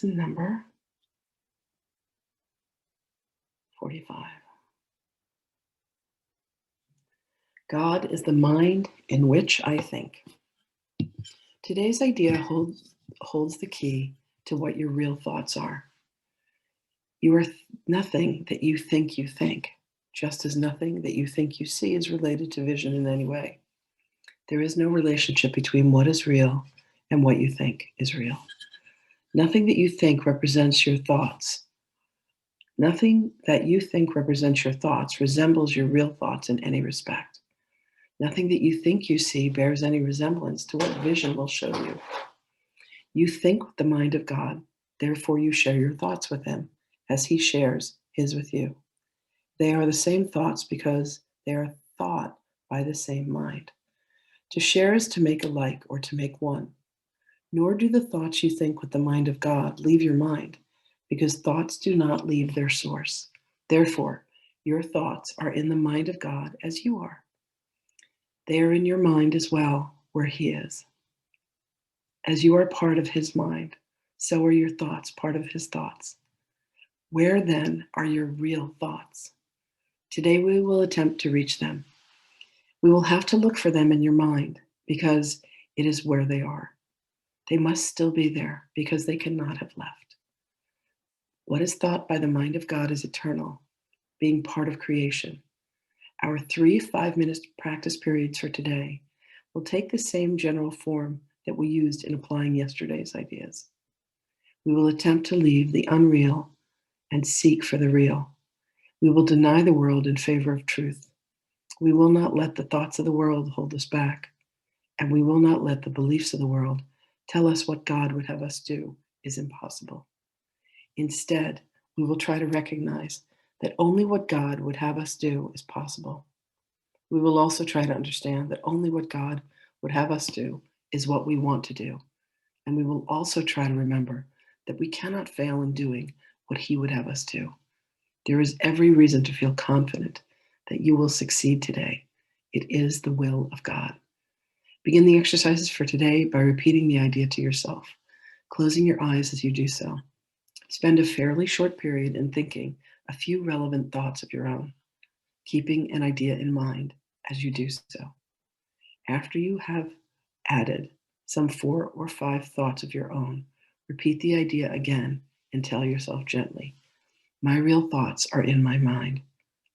Lesson number 45. God is the mind in which I think. Today's idea holds the key to what your real thoughts are. You are nothing that you think, just as nothing that you think you see is related to vision in any way. There is no relationship between what is real and what you think is real. Nothing that you think represents your thoughts. Nothing that you think represents your thoughts resembles your real thoughts in any respect. Nothing that you think you see bears any resemblance to what vision will show you. You think with the mind of God, therefore you share your thoughts with him, as he shares his with you. They are the same thoughts because they are thought by the same mind. To share is to make alike or to make one. Nor do the thoughts you think with the mind of God leave your mind, because thoughts do not leave their source. Therefore, your thoughts are in the mind of God as you are. They are in your mind as well, where he is. As you are part of his mind, so are your thoughts part of his thoughts. Where then are your real thoughts? Today we will attempt to reach them. We will have to look for them in your mind, because it is where they are. They must still be there, because they cannot have left. What is thought by the mind of God is eternal, being part of creation. Our 3 5-minute practice periods for today will take the same general form that we used in applying yesterday's ideas. We will attempt to leave the unreal and seek for the real. We will deny the world in favor of truth. We will not let the thoughts of the world hold us back, and we will not let the beliefs of the world tell us what God would have us do is impossible. Instead, we will try to recognize that only what God would have us do is possible. We will also try to understand that only what God would have us do is what we want to do. And we will also try to remember that we cannot fail in doing what he would have us do. There is every reason to feel confident that you will succeed today. It is the will of God. Begin the exercises for today by repeating the idea to yourself, closing your eyes as you do so. Spend a fairly short period in thinking a few relevant thoughts of your own, keeping an idea in mind as you do so. After you have added some 4 or 5 thoughts of your own, repeat the idea again and tell yourself gently, my real thoughts are in my mind.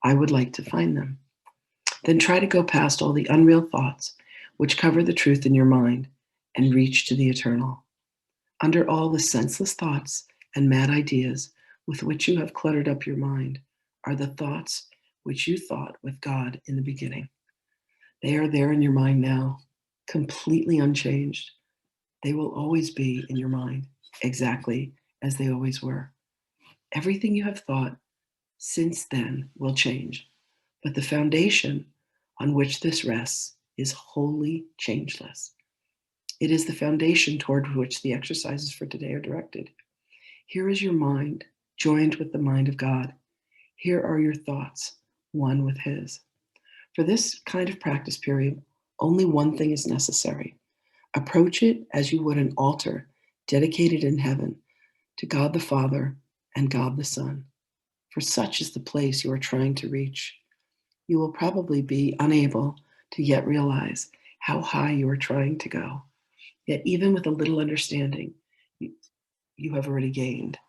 I would like to find them. Then try to go past all the unreal thoughts which cover the truth in your mind and reach to the eternal. Under all the senseless thoughts and mad ideas with which you have cluttered up your mind are the thoughts which you thought with God in the beginning. They are there in your mind now, completely unchanged. They will always be in your mind, exactly as they always were. Everything you have thought since then will change, but the foundation on which this rests is wholly changeless. It is the foundation toward which the exercises for today are directed. Here is your mind, joined with the mind of God. Here are your thoughts, one with his. For this kind of practice period, only one thing is necessary. Approach it as you would an altar dedicated in heaven to God the Father and God the Son, for such is the place you are trying to reach. You will probably be unable to yet realize how high you are trying to go. Yet even with a little understanding, you have already gained.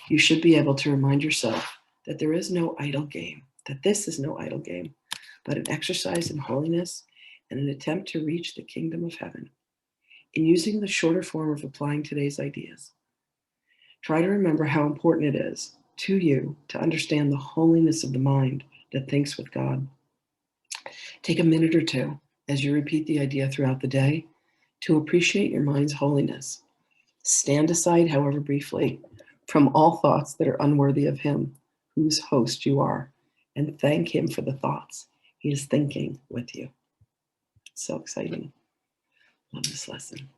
You should be able to remind yourself that there is no idle game, that this is no idle game, but an exercise in holiness and an attempt to reach the kingdom of heaven. In using the shorter form of applying today's ideas, try to remember how important it is to you to understand the holiness of the mind that thinks with God. Take a minute or two as you repeat the idea throughout the day to appreciate your mind's holiness. Stand aside, however briefly, from all thoughts that are unworthy of him, whose host you are, and thank him for the thoughts he is thinking with you. It's so exciting. Love this lesson.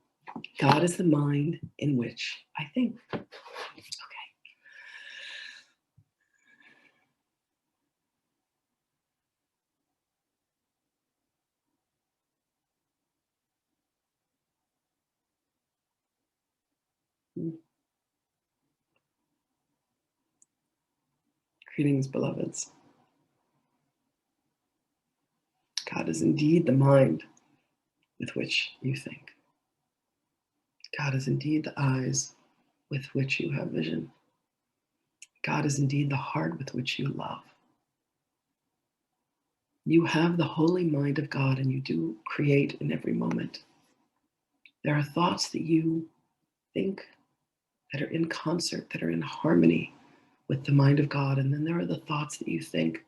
God is the mind in which I think. Okay. Greetings, beloveds. God is indeed the mind with which you think. God is indeed the eyes with which you have vision. God is indeed the heart with which you love. You have the holy mind of God, and you do create in every moment. There are thoughts that you think that are in concert, that are in harmony with the mind of God. And then there are the thoughts that you think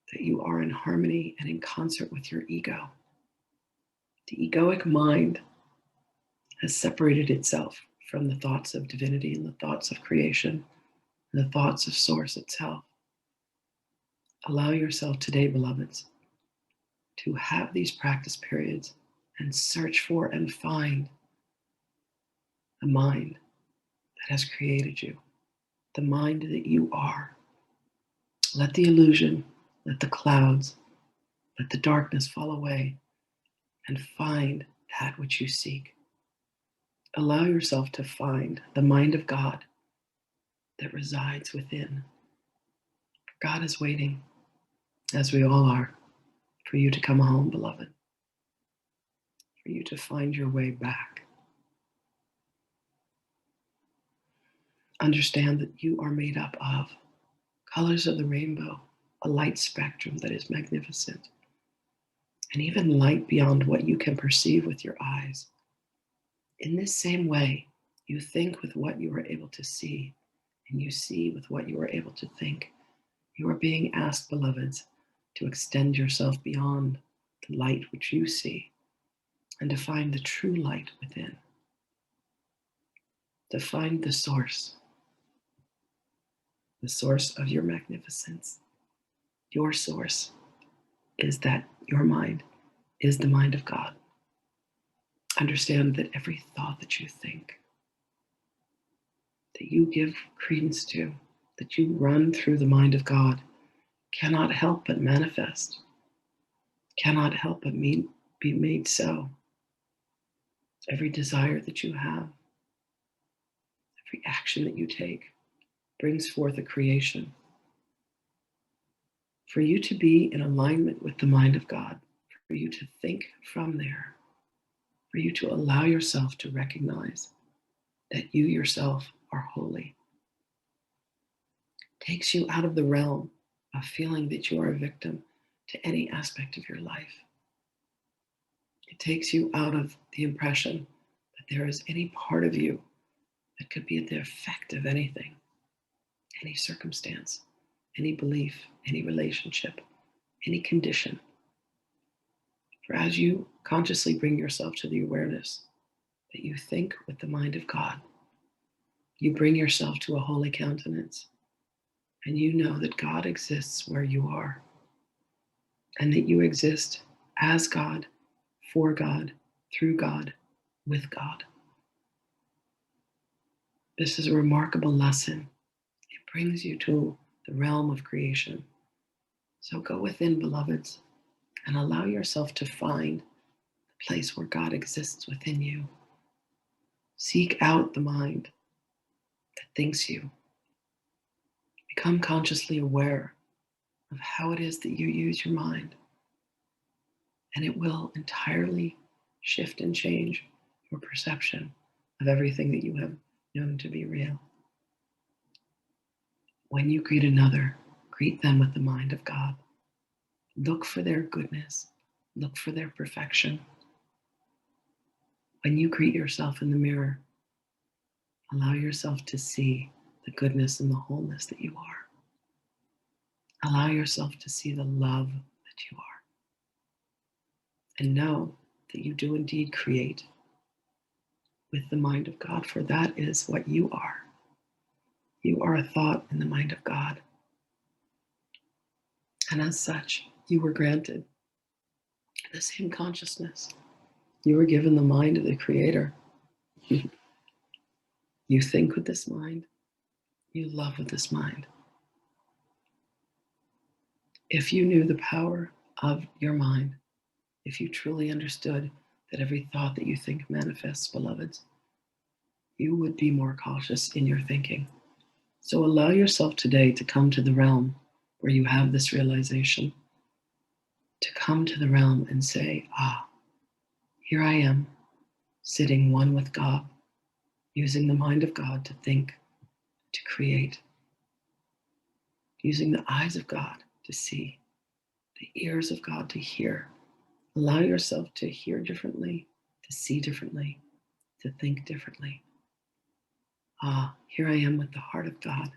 that you are in harmony and in concert with your ego. The egoic mind has separated itself from the thoughts of divinity and the thoughts of creation and the thoughts of source itself. Allow yourself today, beloveds, to have these practice periods and search for and find the mind that has created you, the mind that you are. Let the illusion, let the clouds, let the darkness fall away and find that which you seek. Allow yourself to find the mind of God that resides within. God is waiting, as we all are, for you to come home, beloved, for you to find your way back. Understand that you are made up of colors of the rainbow, a light spectrum that is magnificent, and even light beyond what you can perceive with your eyes. In this same way, you think with what you are able to see, and you see with what you are able to think. You are being asked, beloveds, to extend yourself beyond the light which you see and to find the true light within, to find the source of your magnificence. Your source is that your mind is the mind of God. Understand that every thought that you think, that you give credence to, that you run through the mind of God, cannot help but manifest, cannot help but be made so. Every desire that you have, every action that you take brings forth a creation. For you to be in alignment with the mind of God, for you to think from there, for you to allow yourself to recognize that you yourself are holy, takes you out of the realm of feeling that you are a victim to any aspect of your life. It takes you out of the impression that there is any part of you that could be the effect of anything, any circumstance, any belief, any relationship, any condition. For as you consciously bring yourself to the awareness that you think with the mind of God, you bring yourself to a holy countenance, and you know that God exists where you are, and that you exist as God, for God, through God, with God. This is a remarkable lesson. It brings you to the realm of creation. So go within, beloveds, and allow yourself to find the place where God exists within you. Seek out the mind that thinks you. Become consciously aware of how it is that you use your mind, and it will entirely shift and change your perception of everything that you have known to be real. When you greet another, greet them with the mind of God. Look for their goodness. Look for their perfection. When you greet yourself in the mirror, allow yourself to see the goodness and the wholeness that you are. Allow yourself to see the love that you are. And know that you do indeed create with the mind of God, for that is what you are. You are a thought in the mind of God. And as such, you were granted the same consciousness. You were given the mind of the Creator. You think with this mind. You love with this mind. If you knew the power of your mind, if you truly understood that every thought that you think manifests, beloveds, you would be more cautious in your thinking. So allow yourself today to come to the realm where you have this realization, to come to the realm and say, here I am, sitting one with God, using the mind of God to think, to create, using the eyes of God to see, the ears of God to hear. Allow yourself to hear differently, to see differently, to think differently. Here I am with the heart of God.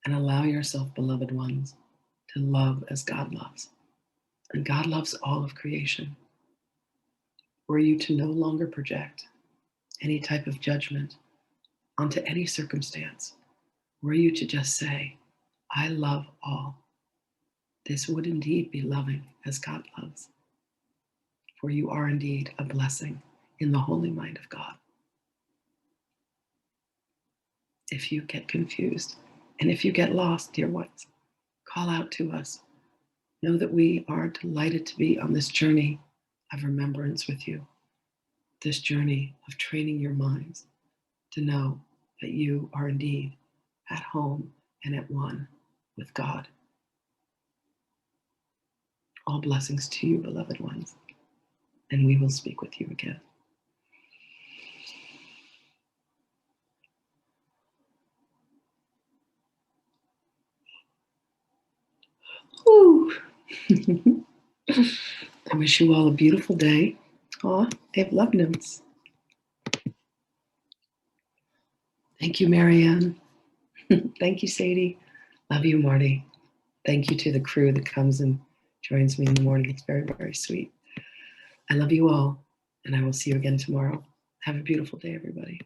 And allow yourself, beloved ones, to love as God loves. And God loves all of creation. Were you to no longer project any type of judgment onto any circumstance, were you to just say, I love all, this would indeed be loving as God loves. For you are indeed a blessing in the holy mind of God. If you get confused and if you get lost, dear ones, call out to us. Know that we are delighted to be on this journey of remembrance with you, this journey of training your minds to know that you are indeed at home and at one with God. All blessings to you, beloved ones, and we will speak with you again. Woo. I wish you all a beautiful day. I have love notes. Thank you, Marianne. Thank you, Sadie. Love you, Marty. Thank you to the crew that comes and joins me in the morning. It's very, very sweet. I love you all, and I will see you again tomorrow. Have a beautiful day, everybody.